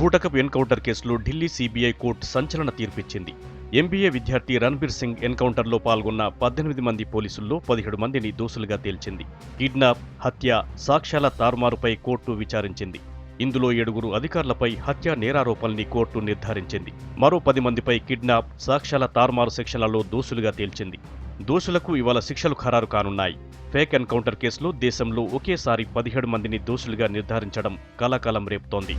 బూటకపు ఎన్కౌంటర్ కేసులో Delhi CBI court సంచలన తీర్పిచ్చింది. ఎంబీఏ విద్యార్థి రణబీర్ సింగ్ ఎన్కౌంటర్లో పాల్గొన్న 18 మంది పోలీసుల్లో 17 మందిని దోషులుగా తేల్చింది. కిడ్నాప్, హత్య, సాక్ష్యాల తారుమారుపై కోర్టు విచారించింది. ఇందులో 7 అధికారులపై హత్య నేరారోపణల్ని కోర్టు నిర్ధారించింది. మరో 10 మందిపై కిడ్నాప్, సాక్ష్యాల తారుమారు సెక్షన్లలో దోషులుగా తేల్చింది. దోషులకు ఇవాళ శిక్షలు ఖరారు కానున్నాయి. ఫేక్ ఎన్కౌంటర్ కేసులో దేశంలో ఒకేసారి 17 మందిని దోషులుగా నిర్ధారించడం కలకలం రేపుతోంది.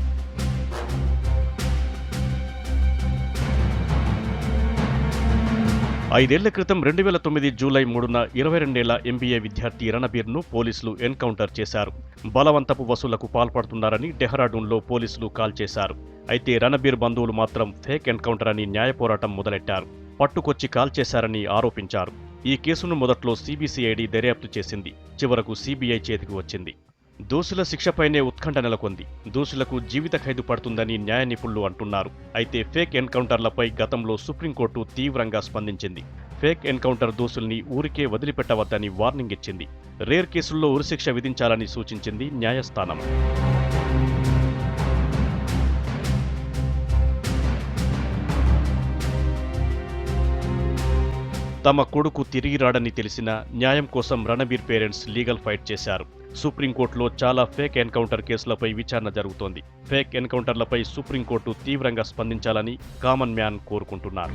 ఐదేళ్ల క్రితం 2009 జూలై 3న 22 ఏళ్ల ఎంబీఏ విద్యార్థి రణబీర్ను పోలీసులు ఎన్కౌంటర్ చేశారు. బలవంతపు వసూలకు పాల్పడుతున్నారని డెహ్రాడూన్లో పోలీసులు కాల్ చేశారు. అయితే రణబీర్ బంధువులు మాత్రం ఫేక్ ఎన్కౌంటర్ అని న్యాయ పోరాటం మొదలెట్టారు. పట్టుకొచ్చి కాల్ చేశారని ఆరోపించారు. ఈ కేసును మొదట్లో సీబీసీఐడీ దర్యాప్తు చేసింది. చివరకు సీబీఐ చేతికి వచ్చింది. దోషుల శిక్షపైనే ఉత్కంఠ నెలకొంది. దోషులకు జీవిత ఖైదు పడుతుందని న్యాయ నిపుణులు అంటున్నారు. అయితే ఫేక్ ఎన్కౌంటర్లపై గతంలో సుప్రీంకోర్టు తీవ్రంగా స్పందించింది. ఫేక్ ఎన్కౌంటర్ దోషుల్ని ఊరికే వదిలిపెట్టవద్దని వార్నింగ్ ఇచ్చింది. రేర్ కేసుల్లో ఉరిశిక్ష విధించాలని సూచించింది న్యాయస్థానం. తమ కొడుకు తిరిగి రాడని తెలిసిన న్యాయం కోసం రణబీర్ పేరెంట్స్ లీగల్ ఫైట్ చేశారు. సుప్రీంకోర్టులో చాలా ఫేక్ ఎన్కౌంటర్ కేసులపై విచారణ జరుగుతోంది. ఫేక్ ఎన్కౌంటర్లపై సుప్రీంకోర్టు తీవ్రంగా స్పందించాలని కామన్ మ్యాన్ కోరుకుంటున్నారు.